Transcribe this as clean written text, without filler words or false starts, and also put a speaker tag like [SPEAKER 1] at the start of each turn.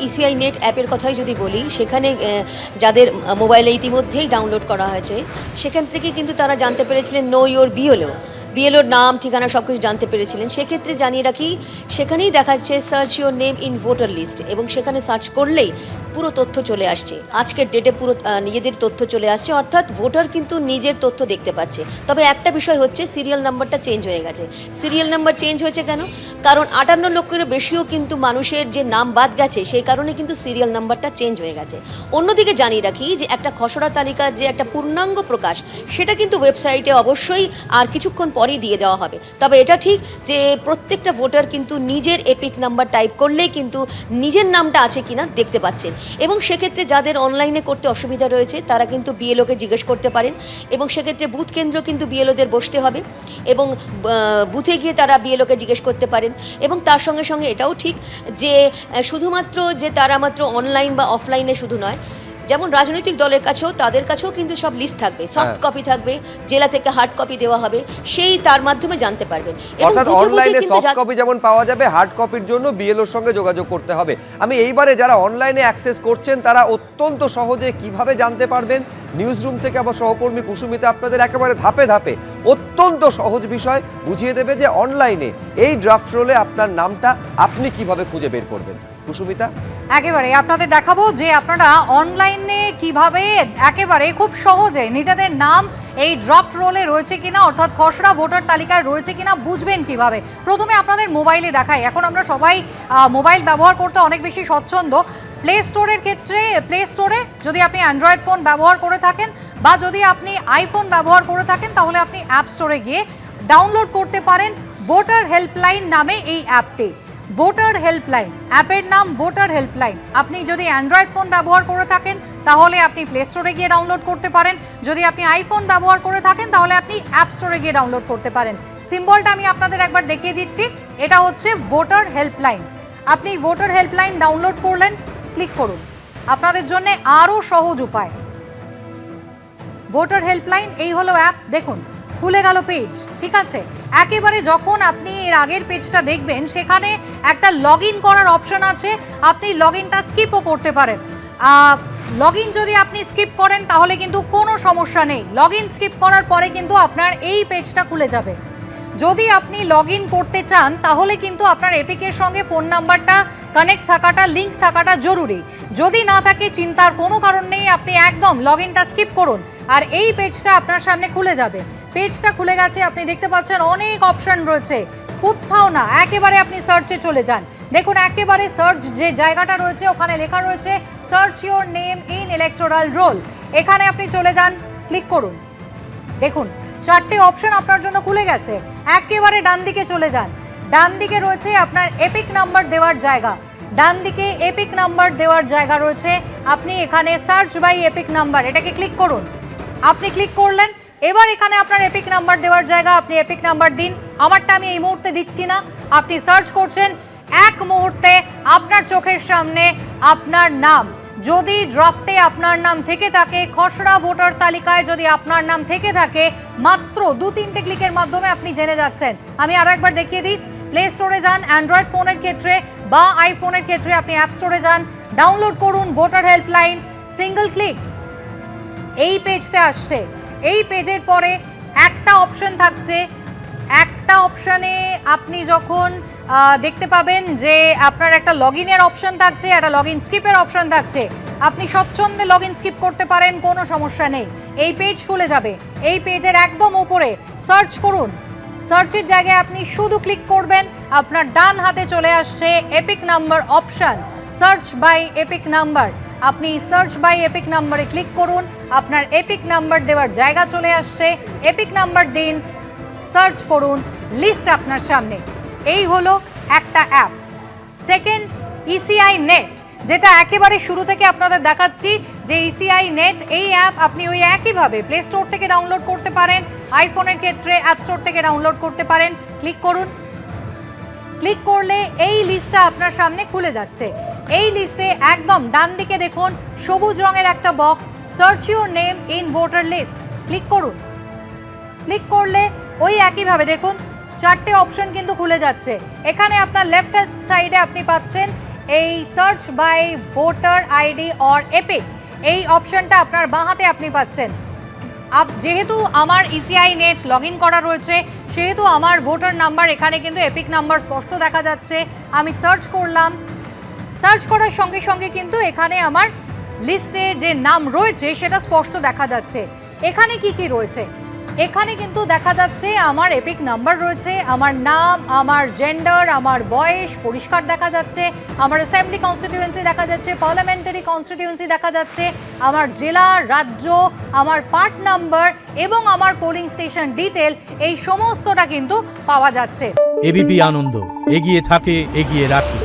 [SPEAKER 1] ECI net অ্যাপের কথাই যদি বলি, সেখানে যাদের মোবাইলে ইতিমধ্যেই ডাউনলোড করা হয়েছে, সেখান থেকে কিন্তু তারা জানতে পেরেছিলেন নো ইয়োর বিএলওর নাম, ঠিকানা সব কিছু জানতে পেরেছিলেন। সেক্ষেত্রে জানিয়ে রাখি, সেখানেই দেখা যাচ্ছে search your name in voter list, এবং সেখানে সার্চ করলেই পুরো তথ্য চলে আসছে। আজকের ডেটে পুরো নিজেদের তথ্য চলে আসছে, অর্থাৎ ভোটার কিন্তু নিজের তথ্য দেখতে পাচ্ছে। তবে একটা বিষয় হচ্ছে, সিরিয়াল নাম্বারটা চেঞ্জ হয়ে গেছে। সিরিয়াল নাম্বার চেঞ্জ হয়েছে কেন? কারণ 58 লক্ষের বেশিও কিন্তু মানুষের যে নাম বাদ গেছে, সেই কারণে কিন্তু সিরিয়াল নাম্বারটা চেঞ্জ হয়ে গেছে। অন্যদিকে জানিয়ে রাখি যে একটা খসড়া তালিকার যে একটা পূর্ণাঙ্গ প্রকাশ, সেটা কিন্তু ওয়েবসাইটে অবশ্যই আর কিছুক্ষণ পরেই দিয়ে দেওয়া হবে। তবে এটা ঠিক যে প্রত্যেকটা ভোটার কিন্তু নিজের এপিক নাম্বার টাইপ করলেই কিন্তু নিজের নামটা আছে কিনা দেখতে পাচ্ছেন। এবং সেক্ষেত্রে যাদের অনলাইনে করতে অসুবিধা রয়েছে, তারা কিন্তু বিএলওকে জিজ্ঞেস করতে পারেন, এবং সেক্ষেত্রে বুথ কেন্দ্র কিন্তু বিএলওদের বসতে হবে, এবং বুথে গিয়ে তারা বিএলওকে জিজ্ঞেস করতে পারেন। এবং তার সঙ্গে সঙ্গে এটাও ঠিক যে শুধুমাত্র যে তারা মাত্র অনলাইন বা অফলাইনে শুধু নয়, যেমন রাজনৈতিক দলের কাছেও, তাদের কাছেও কিন্তু সব লিস্ট থাকবে, সফট কপি থাকবে, জেলা থেকে হার্ড কপি দেওয়া হবে, সেই তার মাধ্যমে জানতে পারবেন।
[SPEAKER 2] অর্থাৎ অনলাইনে সফট কপি যেমন পাওয়া যাবে, হার্ড কপির জন্য বিএলওর সঙ্গে যোগাযোগ করতে হবে। আমি এইবারে যারা অনলাইনে অ্যাক্সেস করছেন, তারা অত্যন্ত সহজে কিভাবে জানতে পারবেন? নিউজ রুম থেকে আমার সহকর্মী কুসুমিতা আপনাদের একেবারে ধাপে ধাপে অত্যন্ত সহজ বিষয় বুঝিয়ে দেবে যে অনলাইনে এই ড্রাফট রোলে আপনার নামটা আপনি কিভাবে খুঁজে বের করবেন। কুসুমিতা,
[SPEAKER 3] একেবারে আপনাদের দেখাবো যে আপনারা অনলাইনে কিভাবে একেবারে খুব সহজে নিজেদের নাম এই ড্রাফট রোলে রয়েছে কিনা, অর্থাৎ খসড়া ভোটার তালিকায় রয়েছে কিনা বুঝবেন কিভাবে। প্রথমে আপনাদের মোবাইলে দেখাই। এখন আমরা সবাই মোবাইল ব্যবহার করতে অনেক বেশি স্বচ্ছন্দ। প্লে স্টোরের ক্ষেত্রে, প্লে স্টোরে যদি আপনি অ্যান্ড্রয়েড ফোন ব্যবহার করে থাকেন বা যদি আপনি আইফোন ব্যবহার করে থাকেন, তাহলে আপনি অ্যাপ স্টোরে গিয়ে ডাউনলোড করতে পারেন ভোটার হেল্পলাইন নামে এই অ্যাপটি। ভোটার হেল্পলাইন, অ্যাপের নাম ভোটার হেল্পলাইন। আপনি যদি অ্যান্ড্রয়েড ফোন ব্যবহার করে থাকেন, তাহলে আপনি প্লে স্টোরে গিয়ে ডাউনলোড করতে পারেন। যদি আপনি আইফোন ব্যবহার করে থাকেন, তাহলে আপনি অ্যাপ স্টোরে গিয়ে ডাউনলোড করতে পারেন। সিম্বলটা আমি আপনাদের একবার দেখিয়ে দিচ্ছি, এটা হচ্ছে ভোটার হেল্পলাইন। আপনি ভোটার হেল্পলাইন ডাউনলোড করলেন, ক্লিক করুন। আপনাদের জন্য আরও সহজ উপায়, ভোটার হেল্পলাইন, এই হলো অ্যাপ। দেখুন খুলে গেল পেজ, ঠিক আছে। একেবারে যখন আপনি এর আগের পেজটা দেখবেন, সেখানে একটা লগ ইন করার অপশন আছে। আপনি লগ ইনটা স্কিপও করতে পারেন। লগ ইন যদি আপনি স্কিপ করেন, তাহলে কিন্তু কোনো সমস্যা নেই। লগ ইন স্কিপ করার পরে কিন্তু আপনার এই পেজটা খুলে যাবে। যদি আপনি লগ ইন করতে চান, তাহলে কিন্তু আপনার এপিকের সঙ্গে ফোন নাম্বারটা কানেক্ট থাকাটা, লিঙ্ক থাকাটা জরুরি। যদি না থাকে, চিন্তার কোনো কারণ নেই, আপনি একদম লগ ইনটা স্কিপ করুন, আর এই পেজটা আপনার সামনে খুলে যাবে। পেজটা খুলে গেছে, আপনি দেখতে পাচ্ছেন অনেক অপশন রয়েছে। কোথাও না, একেবারে আপনি সার্চে চলে যান। দেখুন একেবারে সার্চ যে জায়গাটা রয়েছে, ওখানে লেখা রয়েছে search your name in electoral role. এখানে আপনি চলে যান, ক্লিক করুন। দেখুন 4টে অপশন আপনার জন্য খুলে গেছে। একেবারে ডান দিকে চলে যান। ডান দিকে রয়েছে আপনার এপিক নাম্বার দেওয়ার জায়গা। ডান দিকে এপিক নাম্বার দেওয়ার জায়গা রয়েছে। আপনি এখানে সার্চ বাই এপিক নাম্বার, এটাকে ক্লিক করুন। আপনি ক্লিক করলেন, এবার এখানে আপনার এপিক নাম্বার দেওয়ার জায়গা, আপনি এপিক নাম্বার দিন। আমারটা আমি এই মুহূর্তে দিচ্ছি না, আপনি সার্চ করছেন। এক মুহূর্তে আপনার চোখের সামনে আপনার নাম, যদি ড্রাফটে আপনার নাম থেকে থাকে, খসড়া ভোটার তালিকায় যদি আপনার নাম থেকে থাকে, মাত্র 2-3টে ক্লিকের মাধ্যমে আপনি জেনে যাচ্ছেন। আমি আরো একবার দেখিয়ে দিই। প্লে স্টোরে যান অ্যান্ড্রয়েড ফোনের ক্ষেত্রে, বা আইফোনের ক্ষেত্রে আপনি অ্যাপ স্টোরে যান, ডাউনলোড করুন ভোটার হেল্পলাইন, সিঙ্গেল ক্লিক এই পেজটা আসছে। এই পেজের পরে একটা অপশন থাকছে। একটা অপশানে আপনি যখন দেখতে পাবেন যে আপনার একটা লগ ইনের অপশন থাকছে, একটা লগ ইন স্কিপের অপশন থাকছে। আপনি স্বচ্ছন্দে লগ ইন স্কিপ করতে পারেন, কোনো সমস্যা নেই। এই পেজ খুলে যাবে। এই পেজের একদম উপরে সার্চ করুন। সার্চের জায়গায় আপনি শুধু ক্লিক করবেন, আপনার ডান হাতে চলে আসছে EPIC number option, search by EPIC number. আপনি সার্চ বাই এপিক নাম্বারে ক্লিক করুন, আপনার এপিক নাম্বার দেওয়ার জায়গা চলে আসছে। এপিক নাম্বার দিন, সার্চ করুন, লিস্ট আপনার সামনে। এই হলো একটা অ্যাপ। সেকেন্ড, ইসিআই নেট, যেটা একেবারে শুরু থেকে আপনাদের দেখাচ্ছি যে ইসিআই নেট এই অ্যাপ আপনি ওই একইভাবে প্লে স্টোর থেকে ডাউনলোড করতে পারেন, আইফোনের ক্ষেত্রে অ্যাপ স্টোর থেকে ডাউনলোড করতে পারেন। ক্লিক করুন। ক্লিক করলে এই লিস্টটা আপনার সামনে খুলে যাচ্ছে। এই লিস্টে একদম ডান দিকে দেখুন সবুজ রঙের একটা box, search your name in voter list. Click করুন। ক্লিক করলে ওই একইভাবে দেখুন 4টে অপশন কিন্তু খুলে যাচ্ছে। এখানে আপনার লেফট সাইডে আপনি পাচ্ছেন এই search by voter ID or EPIC, এই অপশনটা আপনার বাঁ হাতে আপনি পাচ্ছেন। যেহেতু আমার ইসিআই নেট লগ ইন করা রয়েছে, সেহেতু আমার ভোটার নাম্বার এখানে কিন্তু এপিক নাম্বার স্পষ্ট দেখা যাচ্ছে। আমি সার্চ করলাম, সার্চ করার সঙ্গে সঙ্গে কিন্তু এখানে আমার লিস্টে যে নাম রয়েছে সেটা স্পষ্ট দেখা যাচ্ছে। এখানে কি কি রয়েছে? এখানে কিন্তু দেখা যাচ্ছে আমার এপিক নাম্বার রয়েছে, আমার নাম, আমার জেন্ডার, আমার বয়স পরিষ্কার দেখা যাচ্ছে, আমার অ্যাসেম্বলি কনস্টিটিউয়েন্সি দেখা যাচ্ছে, পার্লামেন্টারি কনস্টিটিউয়েন্সি দেখা যাচ্ছে, আমার জেলা, রাজ্য, আমার পার্ট নাম্বার এবং আমার পোলিং স্টেশন ডিটেল, এই সমস্তটা কিন্তু পাওয়া যাচ্ছে।
[SPEAKER 4] এবিপি আনন্দ, এগিয়ে থাকে, এগিয়ে রাখে।